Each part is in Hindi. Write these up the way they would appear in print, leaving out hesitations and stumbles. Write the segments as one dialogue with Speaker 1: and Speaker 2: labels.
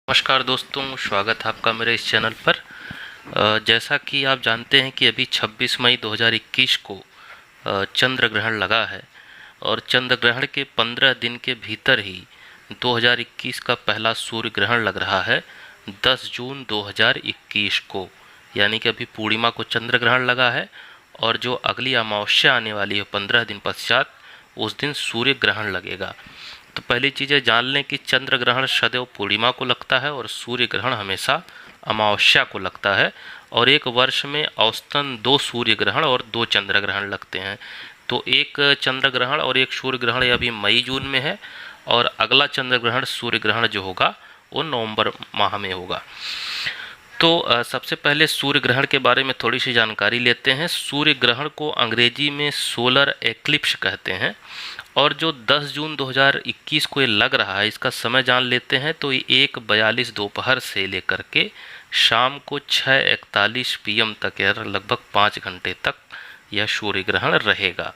Speaker 1: नमस्कार दोस्तों, स्वागत है आपका मेरे इस चैनल पर। जैसा कि आप जानते हैं कि अभी 26 मई 2021 को चंद्र ग्रहण लगा है और चंद्र ग्रहण के 15 दिन के भीतर ही 2021 का पहला सूर्य ग्रहण लग रहा है 10 जून 2021 को। यानी कि अभी पूर्णिमा को चंद्र ग्रहण लगा है और जो अगली अमावस्या आने वाली है 15 दिन पश्चात, उस दिन सूर्य ग्रहण लगेगा। तो पहली चीज़ें जान लें कि चंद्र ग्रहण सदैव पूर्णिमा को लगता है और सूर्य ग्रहण हमेशा अमावस्या को लगता है। और एक वर्ष में औसतन 2 सूर्य ग्रहण और 2 चंद्र ग्रहण लगते हैं। तो एक चंद्र ग्रहण और एक सूर्य ग्रहण ये अभी मई जून में है और अगला चंद्र ग्रहण सूर्य ग्रहण जो होगा वो नवंबर माह में होगा। तो सबसे पहले सूर्य ग्रहण के बारे में थोड़ी सी जानकारी लेते हैं। सूर्य ग्रहण को अंग्रेजी में सोलर एक्लिप्स कहते हैं और जो 10 जून 2021 को ये लग रहा है, इसका समय जान लेते हैं। तो ये 1:42 दोपहर से लेकर के शाम को 6:41 PM तक, यार लगभग 5 घंटे तक यह सूर्य ग्रहण रहेगा।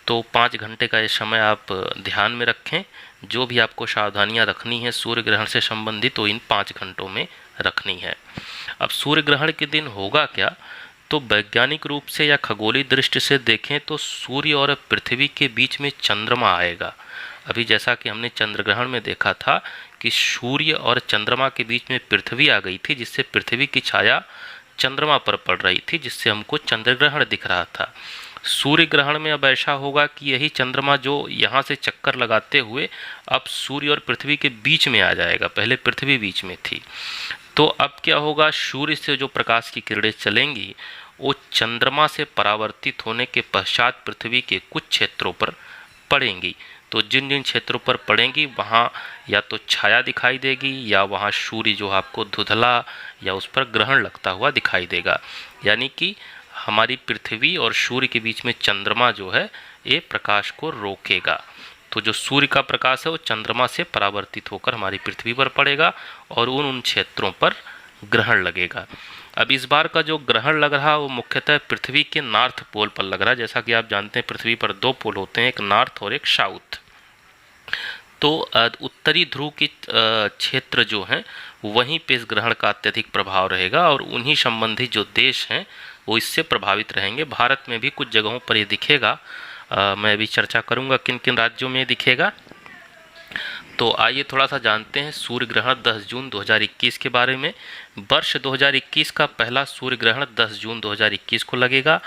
Speaker 1: तो 5 घंटे का ये समय आप ध्यान में रखें। जो भी आपको सावधानियां रखनी है सूर्य ग्रहण से संबंधित, तो इन 5 घंटों में रखनी है। अब सूर्य ग्रहण के दिन होगा क्या? तो वैज्ञानिक रूप से या खगोलीय दृष्टि से देखें तो सूर्य और पृथ्वी के बीच में चंद्रमा आएगा। अभी जैसा कि हमने चंद्र ग्रहण में देखा था कि सूर्य और चंद्रमा के बीच में पृथ्वी आ गई थी, जिससे पृथ्वी की छाया चंद्रमा पर पड़ रही थी, जिससे हमको चंद्र ग्रहण दिख रहा था। सूर्य ग्रहण में अब ऐसा होगा कि यही चंद्रमा जो यहाँ से चक्कर लगाते हुए अब सूर्य और पृथ्वी के बीच में आ जाएगा। पहले पृथ्वी बीच में थी। तो अब क्या होगा, सूर्य से जो प्रकाश की किरणें चलेंगी वो चंद्रमा से परावर्तित होने के पश्चात पृथ्वी के कुछ क्षेत्रों पर पड़ेंगी। तो जिन जिन क्षेत्रों पर पड़ेंगी वहाँ या तो छाया दिखाई देगी या वहाँ सूर्य जो आपको धुंधला या उस पर ग्रहण लगता हुआ दिखाई देगा। यानी कि हमारी पृथ्वी और सूर्य के बीच में चंद्रमा जो है ये प्रकाश को रोकेगा। तो जो सूर्य का प्रकाश है वो चंद्रमा से परावर्तित होकर हमारी पृथ्वी पर पड़ेगा और उन क्षेत्रों पर ग्रहण लगेगा। अब इस बार का जो ग्रहण लग रहा है वो मुख्यतः पृथ्वी के नॉर्थ पोल पर लग रहा है। जैसा कि आप जानते हैं पृथ्वी पर 2 पोल होते हैं, एक नॉर्थ और एक साउथ। तो उत्तरी ध्रुव के क्षेत्र जो हैं वहीं पे इस ग्रहण का अत्यधिक प्रभाव रहेगा और उन्हीं संबंधी जो देश हैं वो इससे प्रभावित रहेंगे। भारत में भी कुछ जगहों पर ये दिखेगा। मैं अभी चर्चा करूंगा किन किन राज्यों में दिखेगा। तो आइए थोड़ा सा जानते हैं सूर्य ग्रहण 10 जून 2021 के बारे में। वर्ष 2021 का पहला सूर्य ग्रहण 10 जून 2021 को लगेगा।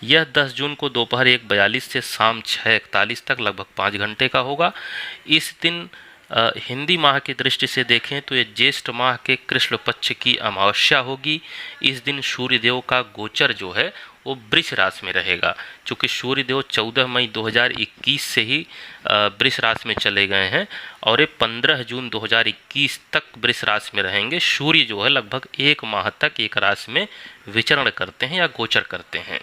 Speaker 1: यह 10 जून को दोपहर 1:42 से शाम 6:41 तक लगभग 5 घंटे का होगा। इस दिन हिंदी माह की दृष्टि से देखें तो ये ज्येष्ठ माह के कृष्ण पक्ष की अमावस्या होगी। इस दिन सूर्यदेव का गोचर जो है वो वृष राशि में रहेगा। चूँकि सूर्यदेव 14 मई 2021 से ही वृष राशि में चले गए हैं और ये 15 जून 2021 तक वृष राशि में रहेंगे। सूर्य जो है लगभग 1 माह तक एक राशि में विचरण करते हैं या गोचर करते हैं।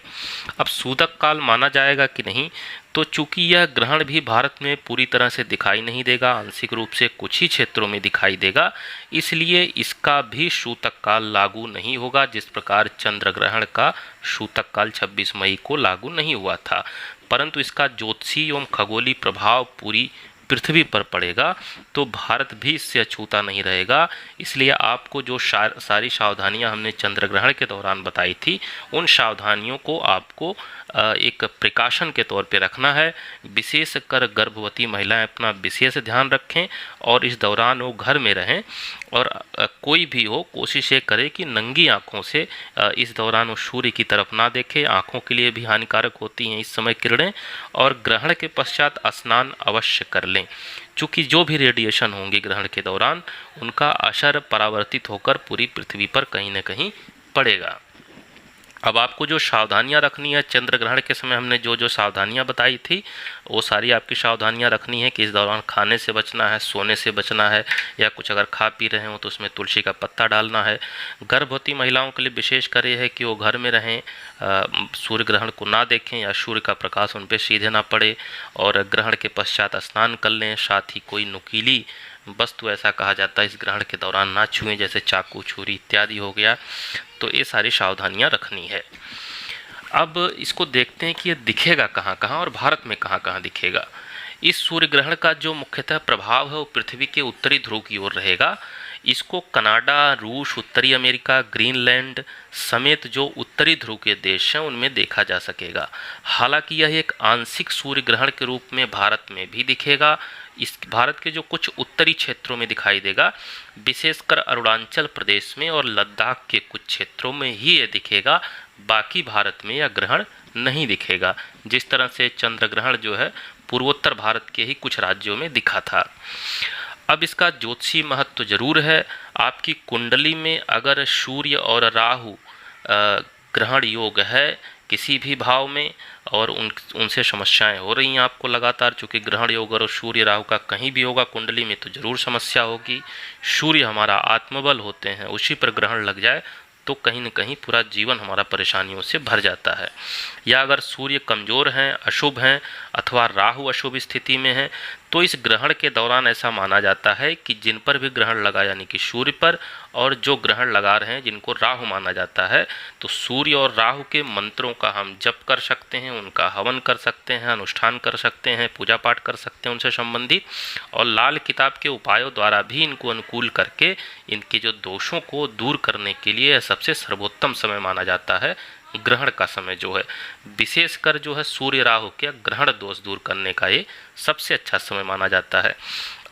Speaker 1: अब सूतक काल माना जाएगा कि नहीं, तो चूंकि यह ग्रहण भी भारत में पूरी तरह से दिखाई नहीं देगा, आंशिक रूप से कुछ ही क्षेत्रों में दिखाई देगा, इसलिए इसका भी सूतक काल लागू नहीं होगा। जिस प्रकार चंद्र ग्रहण का सूतक काल 26 मई को लागू नहीं हुआ था, परंतु इसका ज्योतिषीय एवं खगोलीय प्रभाव पूरी पृथ्वी पर पड़ेगा, तो भारत भी इससे अछूता नहीं रहेगा। इसलिए आपको जो सारी सावधानियां हमने चंद्र ग्रहण के दौरान बताई थी, उन सावधानियों को आपको एक प्रिकॉशन के तौर पे रखना है। विशेषकर गर्भवती महिलाएं अपना विशेष ध्यान रखें और इस दौरान वो घर में रहें और कोई भी हो कोशिश ये करे कि नंगी आँखों से इस दौरान वो सूर्य की तरफ ना देखे। आँखों के लिए भी हानिकारक होती हैं इस समय किरणें। और ग्रहण के पश्चात स्नान अवश्य कर लें, चूँकि जो भी रेडिएशन होंगे ग्रहण के दौरान उनका असर परावर्तित होकर पूरी पृथ्वी पर कहीं न कहीं पड़ेगा। अब आपको जो सावधानियां रखनी है, चंद्र ग्रहण के समय हमने जो जो सावधानियां बताई थी वो सारी आपकी सावधानियां रखनी है कि इस दौरान खाने से बचना है, सोने से बचना है, या कुछ अगर खा पी रहे हो तो उसमें तुलसी का पत्ता डालना है। गर्भवती महिलाओं के लिए विशेष कर ये है कि वो घर में रहें, सूर्य ग्रहण को ना देखें या सूर्य का प्रकाश उन पर सीधे ना पड़े, और ग्रहण के पश्चात स्नान कर लें। साथ ही कोई नुकीली वस्तु, ऐसा कहा जाता है, इस ग्रहण के दौरान ना छुएं, जैसे चाकू छुरी इत्यादि हो गया। तो ये सारी सावधानियां रखनी है। अब इसको देखते हैं कि ये दिखेगा कहाँ कहाँ और भारत में कहाँ कहाँ दिखेगा। इस सूर्य ग्रहण का जो मुख्यतः प्रभाव है वो पृथ्वी के उत्तरी ध्रुव की ओर रहेगा। इसको कनाडा, रूस, उत्तरी अमेरिका, ग्रीनलैंड समेत जो उत्तरी ध्रुव के देश हैं उनमें देखा जा सकेगा। हालांकि यह एक आंशिक सूर्य ग्रहण के रूप में भारत में भी दिखेगा। इस भारत के जो कुछ उत्तरी क्षेत्रों में दिखाई देगा, विशेषकर अरुणाचल प्रदेश में और लद्दाख के कुछ क्षेत्रों में ही ये दिखेगा। बाकी भारत में यह ग्रहण नहीं दिखेगा। जिस तरह से चंद्र ग्रहण जो है पूर्वोत्तर भारत के ही कुछ राज्यों में दिखा था। अब इसका ज्योतिषीय महत्व जरूर है। आपकी कुंडली में अगर सूर्य और राहु ग्रहण योग है किसी भी भाव में और उनसे समस्याएं हो रही हैं आपको लगातार, चूँकि ग्रहण योग और सूर्य राहु का कहीं भी होगा कुंडली में तो जरूर समस्या होगी। सूर्य हमारा आत्मबल होते हैं, उसी पर ग्रहण लग जाए तो कहीं न कहीं पूरा जीवन हमारा परेशानियों से भर जाता है। या अगर सूर्य कमज़ोर हैं, अशुभ हैं अथवा राहु अशुभ स्थिति में है तो इस ग्रहण के दौरान ऐसा माना जाता है कि जिन पर भी ग्रहण लगा यानी कि सूर्य पर और जो ग्रहण लगा रहे हैं जिनको राहु माना जाता है, तो सूर्य और राहु के मंत्रों का हम जप कर सकते हैं, उनका हवन कर सकते हैं, अनुष्ठान कर सकते हैं, पूजा पाठ कर सकते हैं उनसे संबंधित, और लाल किताब के उपायों द्वारा भी इनको अनुकूल करके इनके जो दोषों को दूर करने के लिए सबसे सर्वोत्तम समय माना जाता है ग्रहण का समय जो है। विशेषकर जो है सूर्य राहु के ग्रहण दोष दूर करने का ये सबसे अच्छा समय माना जाता है।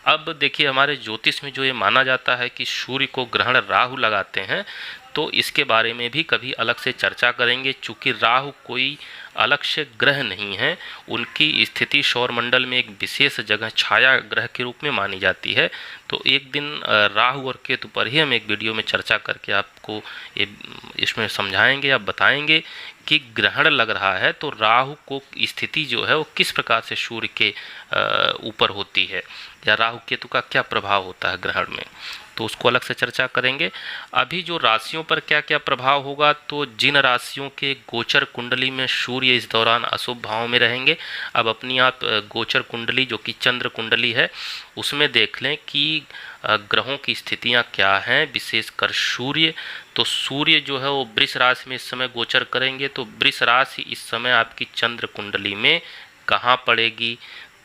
Speaker 1: अब देखिए हमारे ज्योतिष में जो ये माना जाता है कि सूर्य को ग्रहण राहु लगाते हैं, तो इसके बारे में भी कभी अलग से चर्चा करेंगे। चूँकि राहु कोई अलग से ग्रह नहीं है, उनकी स्थिति सौरमंडल में एक विशेष जगह छाया ग्रह के रूप में मानी जाती है। तो एक दिन राहु और केतु पर ही हम एक वीडियो में चर्चा करके आपको ये इसमें समझाएंगे या बताएंगे कि ग्रहण लग रहा है तो राहु को स्थिति जो है वो किस प्रकार से सूर्य के ऊपर होती है, या राहु केतु का क्या प्रभाव होता है ग्रहण में, तो उसको अलग से चर्चा करेंगे। अभी जो राशियों पर क्या क्या प्रभाव होगा, तो जिन राशियों के गोचर कुंडली में सूर्य इस दौरान अशुभ भाव में रहेंगे, अब अपनी आप गोचर कुंडली जो कि चंद्र कुंडली है उसमें देख लें कि ग्रहों की स्थितियां क्या हैं। विशेषकर सूर्य, तो सूर्य जो है वो वृष राशि में इस समय गोचर करेंगे, तो वृष राशि इस समय आपकी चंद्र कुंडली में कहाँ पड़ेगी,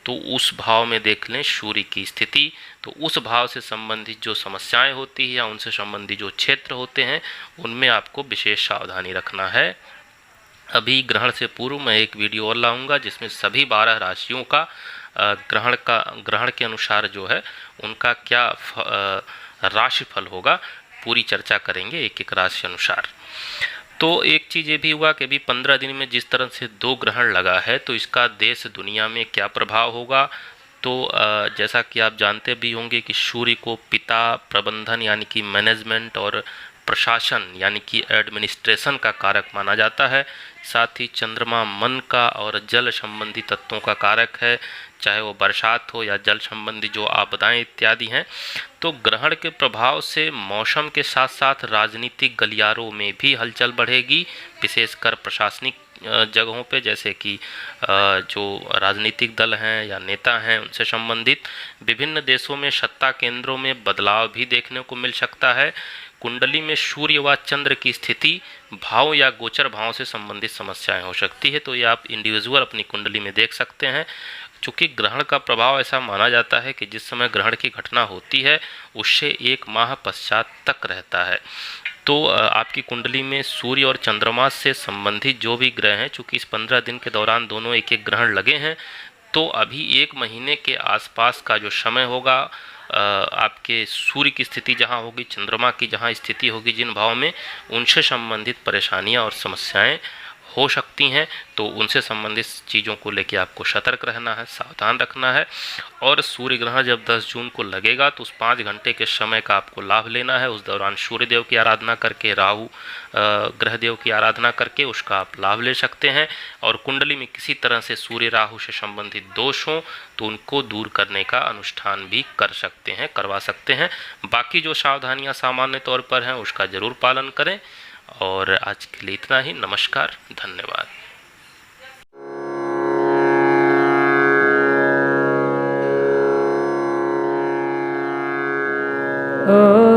Speaker 1: तो उस भाव में देख लें सूर्य की स्थिति। तो उस भाव से संबंधित जो समस्याएं होती है या उनसे संबंधित जो क्षेत्र होते हैं उनमें आपको विशेष सावधानी रखना है। अभी ग्रहण से पूर्व मैं एक वीडियो और लाऊंगा जिसमें सभी 12 राशियों का ग्रहण के अनुसार जो है उनका क्या राशिफल होगा, पूरी चर्चा करेंगे एक एक राशि अनुसार। तो एक चीज़ ये भी हुआ कि अभी 15 दिन में जिस तरह से 2 ग्रहण लगा है तो इसका देश दुनिया में क्या प्रभाव होगा। तो जैसा कि आप जानते भी होंगे कि सूर्य को पिता, प्रबंधन यानी कि मैनेजमेंट और प्रशासन यानी कि एडमिनिस्ट्रेशन का कारक माना जाता है। साथ ही चंद्रमा मन का और जल संबंधी तत्वों का कारक है, चाहे वो बरसात हो या जल संबंधी जो आपदाएं इत्यादि हैं। तो ग्रहण के प्रभाव से मौसम के साथ साथ राजनीतिक गलियारों में भी हलचल बढ़ेगी, विशेषकर प्रशासनिक जगहों पे, जैसे कि जो राजनीतिक दल हैं या नेता हैं उनसे संबंधित। विभिन्न देशों में सत्ता केंद्रों में बदलाव भी देखने को मिल सकता है। कुंडली में सूर्य व चंद्र की स्थिति भाव या गोचर भाव से संबंधित समस्याएं हो सकती है, तो ये आप इंडिविजुअल अपनी कुंडली में देख सकते हैं। चूँकि ग्रहण का प्रभाव ऐसा माना जाता है कि जिस समय ग्रहण की घटना होती है उससे 1 माह पश्चात तक रहता है। तो आपकी कुंडली में सूर्य और चंद्रमा से संबंधित जो भी ग्रह हैं, चूँकि इस 15 दिन के दौरान दोनों एक एक ग्रहण लगे हैं, तो अभी 1 महीने के आसपास का जो समय होगा आपके सूर्य की स्थिति जहाँ होगी, चंद्रमा की जहाँ स्थिति होगी जिन भाव में, उनसे संबंधित परेशानियाँ और समस्याएं हो सकती हैं। तो उनसे संबंधित चीज़ों को लेकर आपको सतर्क रहना है, सावधान रखना है। और सूर्य ग्रहण जब 10 जून को लगेगा तो उस 5 घंटे के समय का आपको लाभ लेना है। उस दौरान सूर्य देव की आराधना करके, राहु ग्रह देव की आराधना करके उसका आप लाभ ले सकते हैं। और कुंडली में किसी तरह से सूर्य राहु से संबंधित दोष हों तो उनको दूर करने का अनुष्ठान भी कर सकते हैं, करवा सकते हैं। बाकी जो सावधानियाँ सामान्य तौर पर हैं उसका ज़रूर पालन करें। और आज के लिए इतना ही। नमस्कार, धन्यवाद।
Speaker 2: Oh